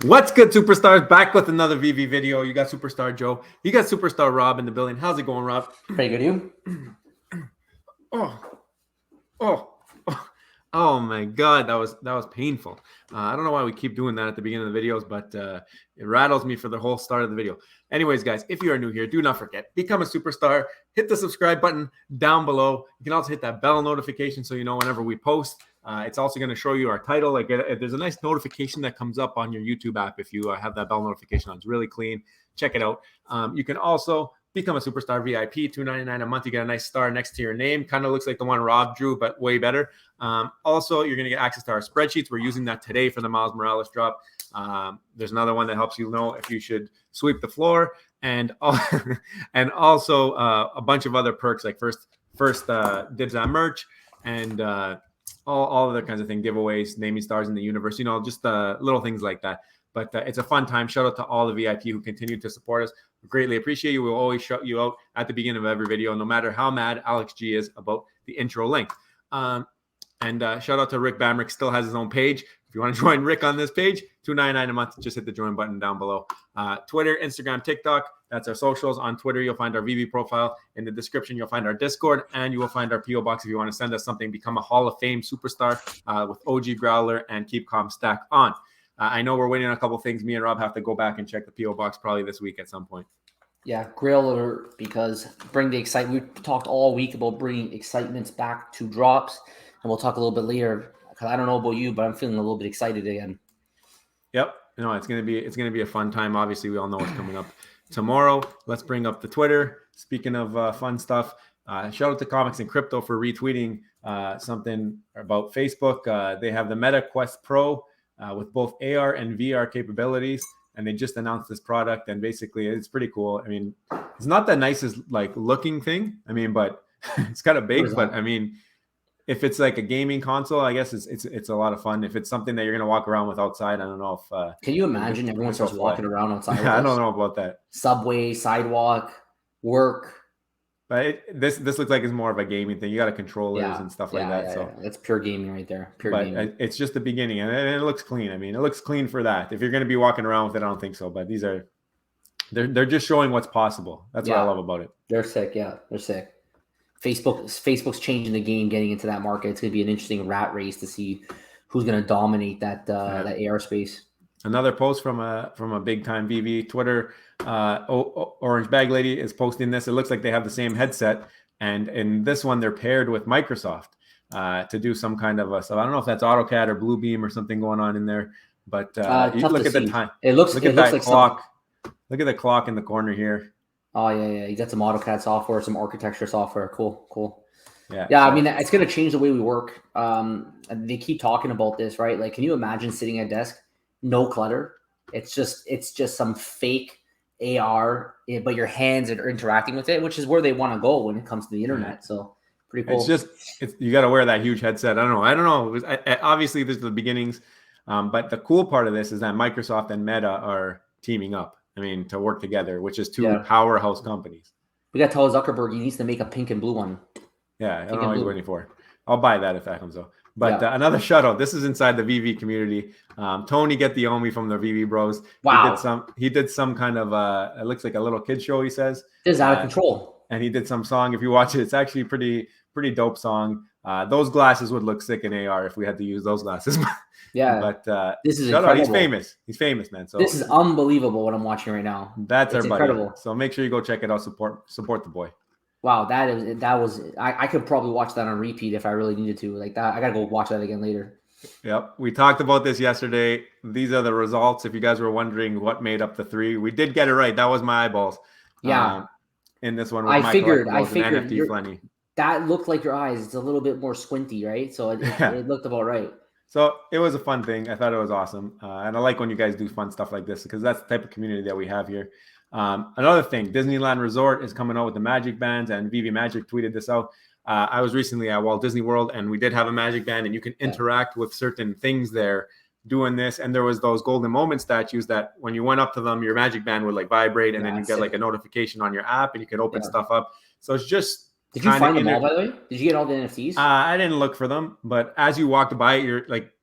What's good, superstars? Back with another Vivi video. You got Superstar Joe. You got Superstar Rob in the building. How's it going, Rob? Pretty good, you? Oh my God, that was painful. I don't know why we keep doing that at the beginning of the videos, but it rattles me for the whole start of the video. Anyways, guys, if you are new here, do not forget, become a superstar. Hit the subscribe button down below. You can also hit that bell notification so you know whenever we post. It's also going to show you our title. Like there's a nice notification that comes up on your YouTube app if you have that bell notification on. It's really clean. Check it out. You can also become a superstar VIP, $2.99 a month. You get a nice star next to your name. Kind of looks like the one Rob drew, but way better. Also, you're going to get access to our spreadsheets. We're using that today for the Miles Morales drop. There's another one that helps you know if you should sweep the floor, and also a bunch of other perks like first dibs on merch and all other kinds of things, giveaways, naming stars in the universe, just little things like that. But it's a fun time. Shout out to all the VIP who continue to support us. We greatly appreciate you. We'll always shout you out at the beginning of every video, no matter how mad Alex G is about the intro length. And shout out to Rick Bamrick, still has his own page. If you want to join Rick on this page, $2.99 a month. Just hit the join button down below. Twitter, Instagram, TikTok. That's our socials. On Twitter, you'll find our Vivi profile. In the description, you'll find our Discord, and you will find our PO box if you want to send us something. Become a Hall of Fame superstar with OG Growler and Keep Calm Stack on. I know we're waiting on a couple things. Me and Rob have to go back and check the PO box probably this week at some point. Yeah, griller, because bring the excitement. We talked all week about bringing excitements back to drops, and we'll talk a little bit later. Because I don't know about you, but I'm feeling a little bit excited again. Yep, it's gonna be a fun time. Obviously, we all know what's coming up tomorrow. Let's bring up the Twitter. Speaking of fun stuff, shout out to Comics and Crypto for retweeting something about Facebook. They have the Meta Quest Pro with both AR and VR capabilities, and they just announced this product. And basically, it's pretty cool. I mean, it's not the nicest looking thing. I mean, but it's kind of big. But I mean, if it's like a gaming console, I guess it's a lot of fun. If it's something that you're gonna walk around with outside, I don't know if. Can you imagine everyone starts walking around outside? I don't know about that. Subway, sidewalk, work. But this looks like it's more of a gaming thing. You got a controllers and stuff like that. So that's pure gaming right there. Pure gaming. It's just the beginning, and it looks clean. I mean, it looks clean for that. If you're going to be walking around with it, I don't think so. But they're just showing what's possible. That's what I love about it. They're sick. Yeah, they're sick. Facebook's changing the game, getting into that market. It's going to be an interesting rat race to see who's going to dominate that AR space. Another post from a big time Vivi Twitter. Orange Bag Lady is posting this. It looks like they have the same headset, and in this one they're paired with Microsoft to do some kind of stuff. I don't know if that's AutoCAD or Bluebeam or something going on in there, but you look at the time. Look at that clock. Look at the clock in the corner here. Oh yeah. You got some AutoCAD software, some architecture software. Cool. Yeah. So, I mean, it's going to change the way we work. They keep talking about this, right? Like, can you imagine sitting at a desk, no clutter? It's just some fake AR, but your hands are interacting with it, which is where they want to go when it comes to the internet. So pretty cool. You got to wear that huge headset. I don't know. Obviously, this is the beginnings, but the cool part of this is that Microsoft and Meta are teaming up. I mean, to work together, which is two powerhouse companies. We got to tell Zuckerberg he needs to make a pink and blue one. Yeah, I don't know what he's waiting for. I'll buy that if that comes out. But another shout out. This is inside the Vivi community. Tony get the Omi from the Vivi Bros. Wow. He did some kind of it looks like a little kid show, he says. This is out of control. And he did some song. If you watch it, it's actually pretty dope song. Those glasses would look sick in AR if we had to use those glasses. Yeah. But this is incredible. He's famous. He's famous, man. So this is unbelievable what I'm watching right now. That's our buddy. Incredible. So make sure you go check it out. Support the boy. Wow, I could probably watch that on repeat if I really needed to. Like that, I gotta go watch that again later. Yep, we talked about this yesterday. These are the results. If you guys were wondering what made up the three, we did get it right. That was my eyeballs. Yeah. In this one, I figured NFT Flenny. That looked like your eyes. It's a little bit more squinty, right? So it looked about right. So it was a fun thing. I thought it was awesome, and I like when you guys do fun stuff like this because that's the type of community that we have here. Another thing, Disneyland Resort is coming out with the Magic Bands, and Vivi Magic tweeted this out. I was recently at Walt Disney World, and we did have a Magic Band, and you can interact with certain things there doing this. And there was those golden moment statues that when you went up to them, your Magic Band would vibrate, and then you get a notification on your app, and you could open stuff up. So it's just. Did you find them all, by the way? Did you get all the NFTs? I didn't look for them, but as you walked by,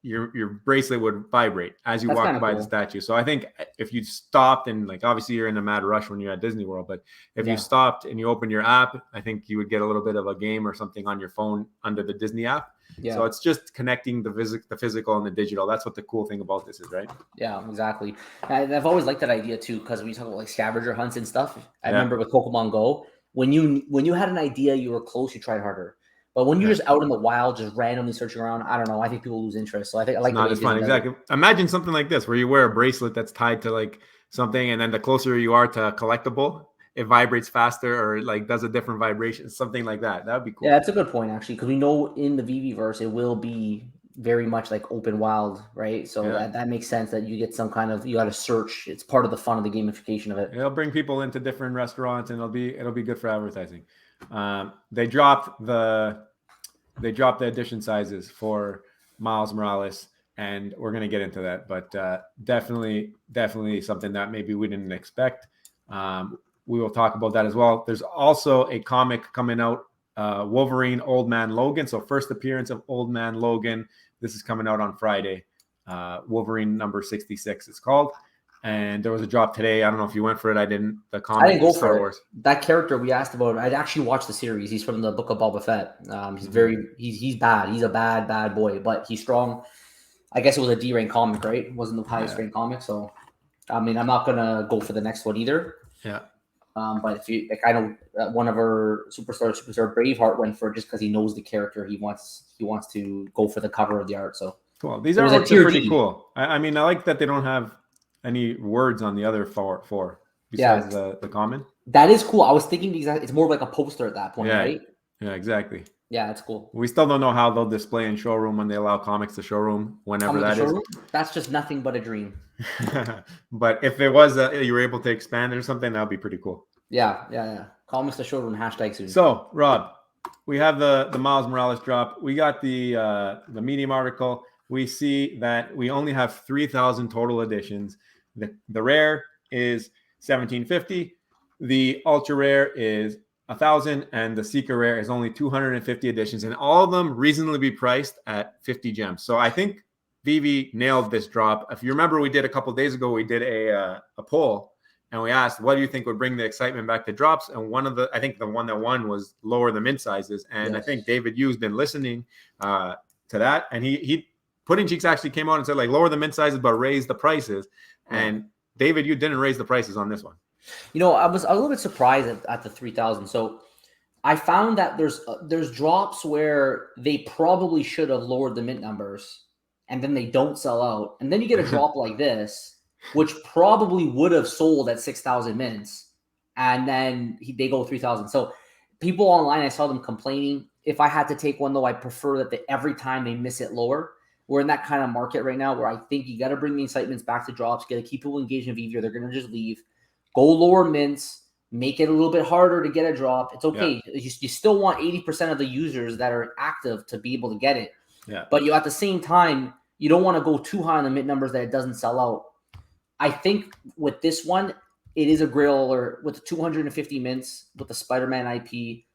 your bracelet would vibrate as you That's walk kind of by the cool. statue. So I think if you stopped and like obviously you're in a mad rush when you're at Disney World, but if you stopped and you open your app, I think you would get a little bit of a game or something on your phone under the Disney app. Yeah. So it's just connecting the physical and the digital. That's what the cool thing about this is, right? Yeah, exactly. I've always liked that idea too, because when you talk about like scavenger hunts and stuff, I Yeah. remember with Pokemon Go, when you had an idea, you were close, you tried harder. But when you're just out in the wild, just randomly searching around, I don't know. I think people lose interest. So I like not as fun. Exactly. Imagine something like this where you wear a bracelet that's tied to like something, and then the closer you are to a collectible, it vibrates faster or like does a different vibration, something like that. That would be cool. Yeah, that's a good point actually, because we know in the Vivi verse it will be very much like open wild, right? So that makes sense that you get some kind of, you got to search. It's part of the fun of the gamification of it. It'll bring people into different restaurants, and it'll be good for advertising. They dropped the edition sizes for Miles Morales, and we're gonna get into that. But definitely something that maybe we didn't expect. We will talk about that as well. There's also a comic coming out, Wolverine Old Man Logan. So first appearance of Old Man Logan. This is coming out on Friday. Wolverine number 66 it's called. And there was a drop today. I don't know if you went for it. I didn't. The comic. I didn't go for Wars. That character we asked about, I'd actually watched the series. He's from the Book of Boba Fett. He's bad. He's a bad boy, but he's strong. I guess it was a D rank comic, right? It wasn't the highest ranked comic. So, I mean, I'm not gonna go for the next one either. Yeah. But if you like, I know one of our superstar Braveheart went for it just because he knows the character. He wants to go for the cover of the art. So cool. These are pretty cool. I mean, I like that they don't have any words on the other four besides the common. That is cool. I was thinking it's more like a poster at that point, right? Yeah, exactly. Yeah, that's cool. We still don't know how they'll display in showroom when they allow comics to showroom, whenever that is. That's just nothing but a dream. But if it was you were able to expand it or something, that would be pretty cool. Yeah. Comics to showroom # soon. So, Rob, we have the Miles Morales drop. We got the Medium article. We see that we only have 3,000 total editions. The rare is 1,750. The ultra rare is 1,000, and the secret rare is only 250 editions, and all of them reasonably priced at 50 gems. So I think Vivi nailed this drop. If you remember, we did a couple of days ago, we did a poll, and we asked, what do you think would bring the excitement back to drops? And I think the one that won was lower the mint sizes. And I think David Yu's been listening to that, and he Pudding Cheeks actually came out and said, like, lower the mint sizes, but raise the prices. And David, you didn't raise the prices on this one. You know, I was a little bit surprised at the 3,000. So I found that there's drops where they probably should have lowered the mint numbers, and then they don't sell out. And then you get a drop like this, which probably would have sold at 6,000 mints, and then they go 3,000. So people online, I saw them complaining. If I had to take one, though, I prefer that every time they miss it lower. We're in that kind of market right now where I think you got to bring the excitements back to drops, got to keep people engaged in Vivi, or they're going to just leave. Go lower mints, make it a little bit harder to get a drop. It's okay. Yeah. You still want 80% of the users that are active to be able to get it. Yeah. But at the same time, you don't want to go too high on the mint numbers that it doesn't sell out. I think with this one, it is a grail, or with the 250 mints with the Spider-Man IP,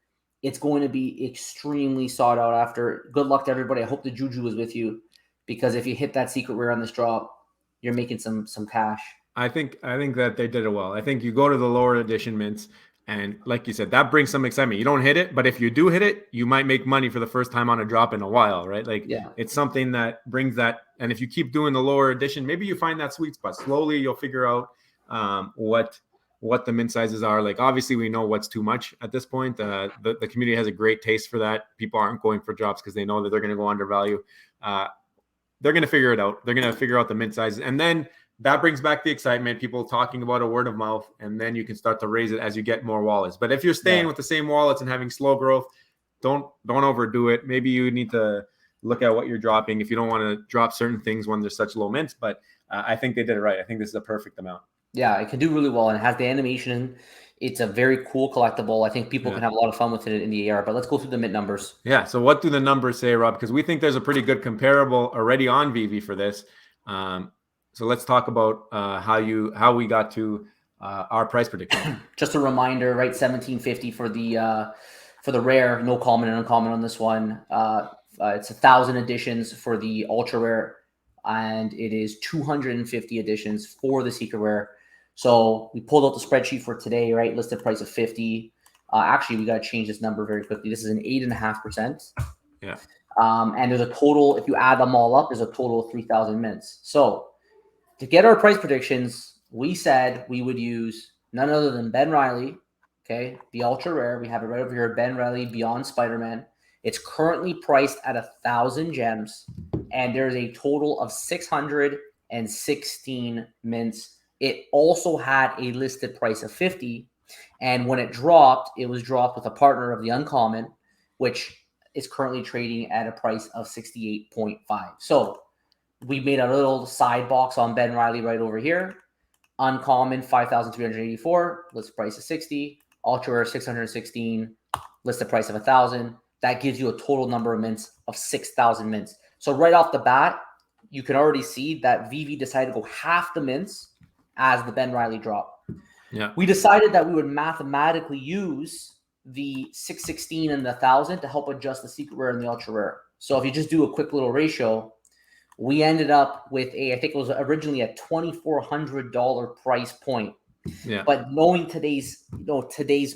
it's going to be extremely sought out after. Good luck to everybody. I hope the Juju is with you, because if you hit that secret rare on this drop, you're making some cash. I think that they did it well. I think you go to the lower edition mints, and like you said, that brings some excitement. You don't hit it, but if you do hit it, you might make money for the first time on a drop in a while, right? Like, it's something that brings that. And if you keep doing the lower edition, maybe you find that sweet spot. Slowly, you'll figure out what the mint sizes are. Like, obviously, we know what's too much at this point. The community has a great taste for that. People aren't going for drops because they know that they're going to go undervalue. They're going to figure it out. They're going to figure out the mint sizes, and then that brings back the excitement, people talking about a word of mouth, and then you can start to raise it as you get more wallets. But if you're staying with the same wallets and having slow growth, don't overdo it. Maybe you need to look at what you're dropping if you don't want to drop certain things when there's such low mints. But I think they did it right. I think this is a perfect amount. Yeah, it can do really well, and it has the animation. It's a very cool collectible. I think people can have a lot of fun with it in the AR, but let's go through the mint numbers. Yeah, so what do the numbers say, Rob? Because we think there's a pretty good comparable already on Vivi for this. So let's talk about how we got to our price prediction. Just a reminder, right? 1,750 for the rare, no common and uncommon on this one. It's 1,000 editions for the ultra rare, and it is 250 editions for the secret rare. So we pulled out the spreadsheet for today, right? Listed price of 50. Actually, we got to change this number very quickly. This is an 8.5%. Yeah. And there's a total, if you add them all up, there's a total of 3,000 mints. So to get our price predictions, we said we would use none other than Ben Riley, okay, the ultra rare. We have it right over here, Ben Riley Beyond Spider-Man. It's currently priced at 1,000 gems, and there's a total of 616 mints. It also had a listed price of 50, and when it dropped, it was dropped with a partner of the Uncommon, which is currently trading at a price of 68.5. So we made a little side box on Ben Riley right over here. Uncommon 5,384, list price of 60. Ultra rare 616, listed price of 1,000. That gives you a total number of mints of 6,000 mints. So right off the bat, you can already see that Vivi decided to go half the mints as the Ben Riley drop. Yeah. We decided that we would mathematically use the 616 and the 1,000 to help adjust the secret rare and the ultra rare. So if you just do a quick little ratio, we ended up with I think it was originally a $2,400 price point. Yeah. But knowing today's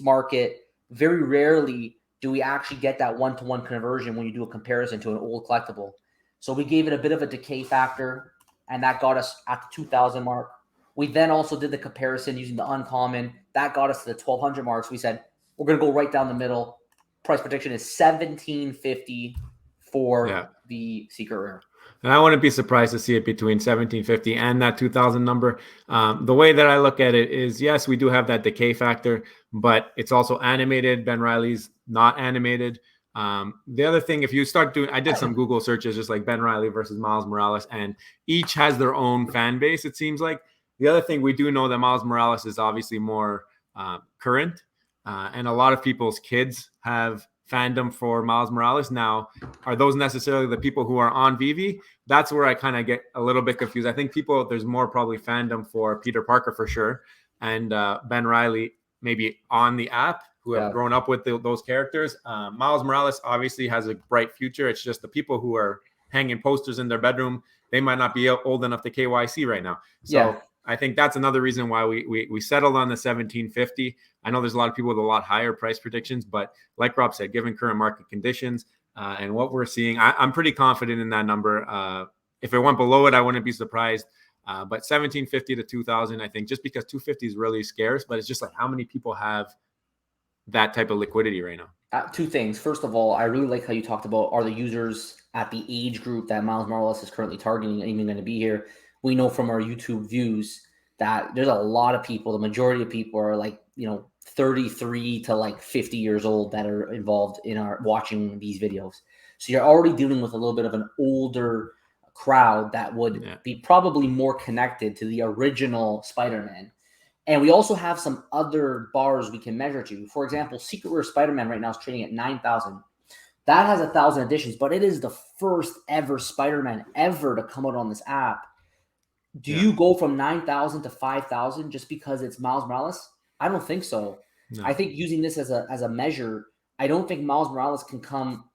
market, very rarely do we actually get that one-to-one conversion when you do a comparison to an old collectible. So we gave it a bit of a decay factor, and that got us at the 2,000 mark. We then also did the comparison using the uncommon. That got us to the 1,200 marks. We said, we're going to go right down the middle. Price prediction is $1,750 for the secret rare. And I wouldn't be surprised to see it between 1,750 and that 2,000 number. The way that I look at it is, yes, we do have that decay factor, but it's also animated. Ben Riley's not animated. The other thing, if you start doing, I did some Google searches, just like Ben Riley versus Miles Morales, and each has their own fan base, it seems like. The other thing, we do know that Miles Morales is obviously more current, and a lot of people's kids have fandom for Miles Morales. Now, are those necessarily the people who are on Vivi? That's where I kind of get a little bit confused. I think there's more probably fandom for Peter Parker for sure, and Ben Riley maybe on the app, who have grown up with those characters. Miles Morales obviously has a bright future. It's just the people who are hanging posters in their bedroom, they might not be old enough to KYC right now. So I think that's another reason why we settled on the 1,750. I know there's a lot of people with a lot higher price predictions, but like Rob said, given current market conditions and what we're seeing, I'm pretty confident in that number. If it went below it, I wouldn't be surprised. But 1,750 to 2,000, I think, just because 250 is really scarce, but it's just like how many people have that type of liquidity right now? Two things. First of all, I really like how you talked about are the users at the age group that Miles Morales is currently targeting and even going to be here. We know from our YouTube views that there's a lot of people, the majority of people are like, 33 to like 50 years old that are involved in our watching these videos. So you're already dealing with a little bit of an older crowd that would be probably more connected to the original Spider-Man. And we also have some other bars we can measure to. For example, Secret Rare Spider-Man right now is trading at 9,000. That has 1,000 editions, but it is the first ever Spider-Man ever to come out on this app. Do you go from 9,000 to 5,000 just because it's Miles Morales? I don't think so. No. I think using this as a measure, I don't think Miles Morales can come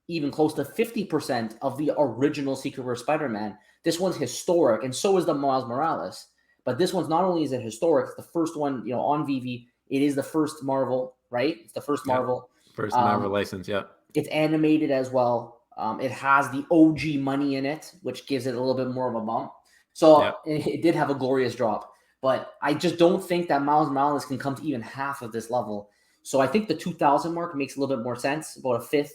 even close to 50% of the original Secret Rare Spider-Man. This one's historic, and so is the Miles Morales. But this one's not only is it historic, it's the first one, on Vivi. It is the first Marvel, right? It's the first Marvel. First Marvel license, It's animated as well. It has the OG money in it, which gives it a little bit more of a bump. So it did have a glorious drop. But I just don't think that Miles Morales can come to even half of this level. So I think the 2,000 mark makes a little bit more sense, about a fifth.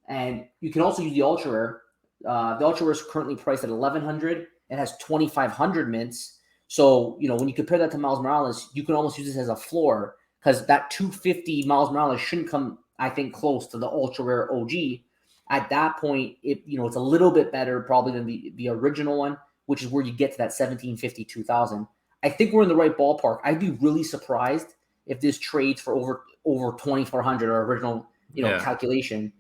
And you can also use the Ultra Rare. The Ultra Rare is currently priced at 1,100. It has 2,500 mints. So, when you compare that to Miles Morales, you can almost use this as a floor because that 250 Miles Morales shouldn't come, I think, close to the Ultra Rare OG. At that point, it's a little bit better probably than the original one, which is where you get to that 1,750, 2,000. I think we're in the right ballpark. I'd be really surprised if this trades for over 2,400, our original, calculation.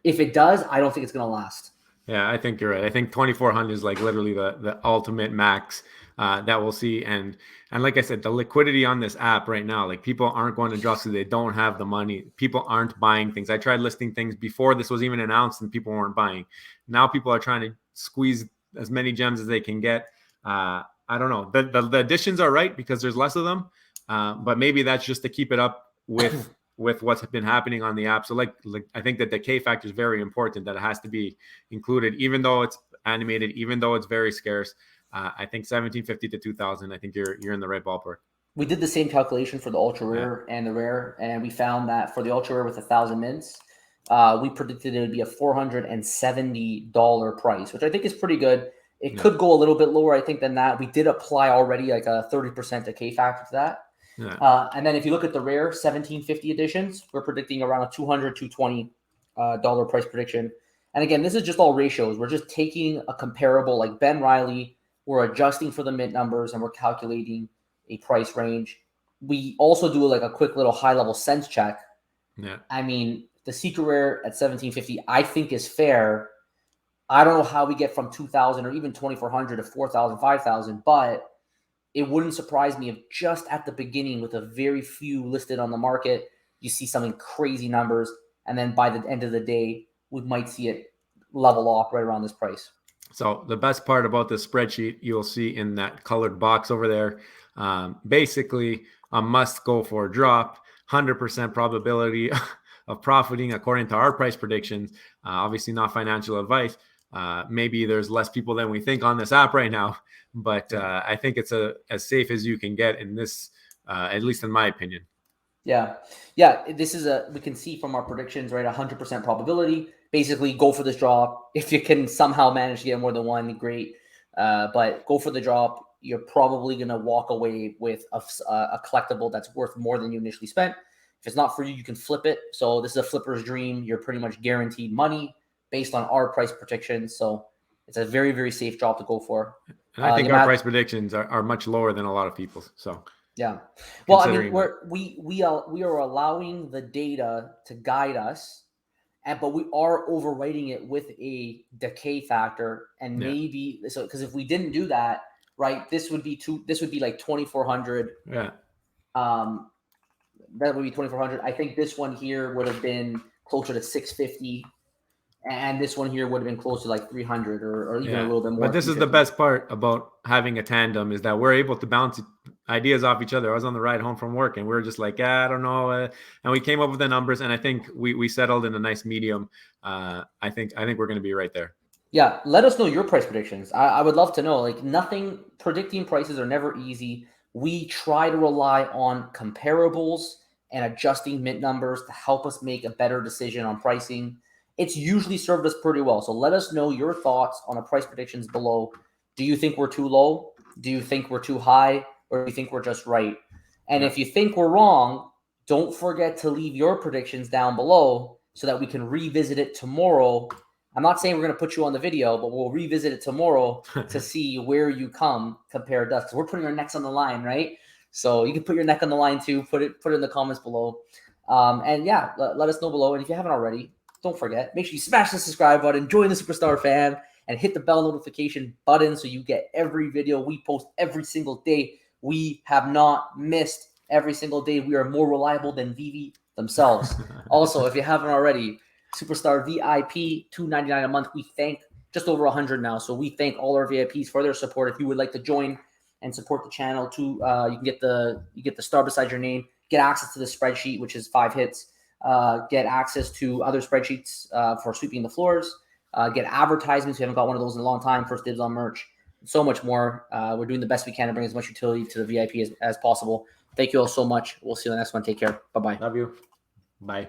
If it does, I don't think it's going to last. Yeah, I think you're right. I think 2,400 is like literally the ultimate max that we'll see. And like I said, the liquidity on this app right now, like people aren't going to drop because they don't have the money. People aren't buying things. I tried listing things before this was even announced and people weren't buying. Now people are trying to squeeze as many gems as they can get. I don't know. The additions are right because there's less of them, but maybe that's just to keep it up with what's been happening on the app. So like I think the decay factor is very important, that it has to be included, even though it's animated, even though it's very scarce. I think 1750 to 2000. I think you're in the right ballpark. We did the same calculation for the ultra rare and the rare, and we found that for the ultra rare with 1,000 mints, we predicted it would be a $470 price, which I think is pretty good. It could go a little bit lower, I think, than that. We did apply already like a 30% decay factor to that. Yeah. And then if you look at the rare 1750 editions, we're predicting around a $200, $220 price prediction. And again, this is just all ratios. We're just taking a comparable, like Ben Riley, we're adjusting for the mint numbers, and we're calculating a price range. We also do like a quick little high-level sense check. Yeah. I mean, the secret rare at 1750, I think is fair. I don't know how we get from 2,000 or even 2,400 to 4,000, 5,000, but it wouldn't surprise me if just at the beginning, with a very few listed on the market, you see something crazy numbers, and then by the end of the day, we might see it level off right around this price. So the best part about this spreadsheet, you'll see in that colored box over there, basically a must go for drop, 100% probability of profiting according to our price predictions. Obviously not financial advice. Maybe there's less people than we think on this app right now, but I think it's as safe as you can get in this, at least in my opinion. Yeah. This is we can see from our predictions, right? 100% probability. Basically, go for this drop. If you can somehow manage to get more than one, great. But go for the drop. You're probably going to walk away with a collectible that's worth more than you initially spent. If it's not for you, you can flip it. So this is a flipper's dream. You're pretty much guaranteed money based on our price predictions. So it's a very, very safe drop to go for. And I think our price predictions are much lower than a lot of people's. So yeah. Well, I mean, we are allowing the data to guide us, but we are overwriting it with a decay factor, and maybe so because if we didn't do that, right, this would be like 2,400. Yeah. That would be 2,400. I think this one here would have been closer to 650. And this one here would have been close to like 300 or even a little bit more. But this is the best part about having a tandem, is that we're able to bounce ideas off each other. I was on the ride home from work and we were just like, I don't know. And we came up with the numbers, and I think we settled in a nice medium. I think we're going to be right there. Yeah. Let us know your price predictions. I would love to know. Like, predicting prices are never easy. We try to rely on comparables and adjusting mint numbers to help us make a better decision on pricing. It's usually served us pretty well. So let us know your thoughts on the price predictions below. Do you think we're too low? Do you think we're too high? Or do you think we're just right? And if you think we're wrong, don't forget to leave your predictions down below so that we can revisit it tomorrow. I'm not saying we're going to put you on the video, but we'll revisit it tomorrow to see where you come compared to us. Because we're putting our necks on the line, right? So you can put your neck on the line too. Put it in the comments below. And yeah, let us know below. And if you haven't already, don't forget, make sure you smash the subscribe button, join the Superstar fam, and hit the bell notification button so you get every video we post every single day. We have not missed every single day. We are more reliable than Vivi themselves. Also, if you haven't already, Superstar VIP, $2.99 a month. We thank just over 100 now. So we thank all our VIPs for their support. If you would like to join and support the channel too, you can get the star beside your name, get access to the spreadsheet, which is 5 hits. Get access to other spreadsheets for sweeping the floors, get advertisements. We haven't got one of those in a long time. First dibs on merch, so much more. We're doing the best we can to bring as much utility to the VIP as possible. Thank you all so much. We'll see you on the next one. Take care. Bye-bye. Love you. Bye.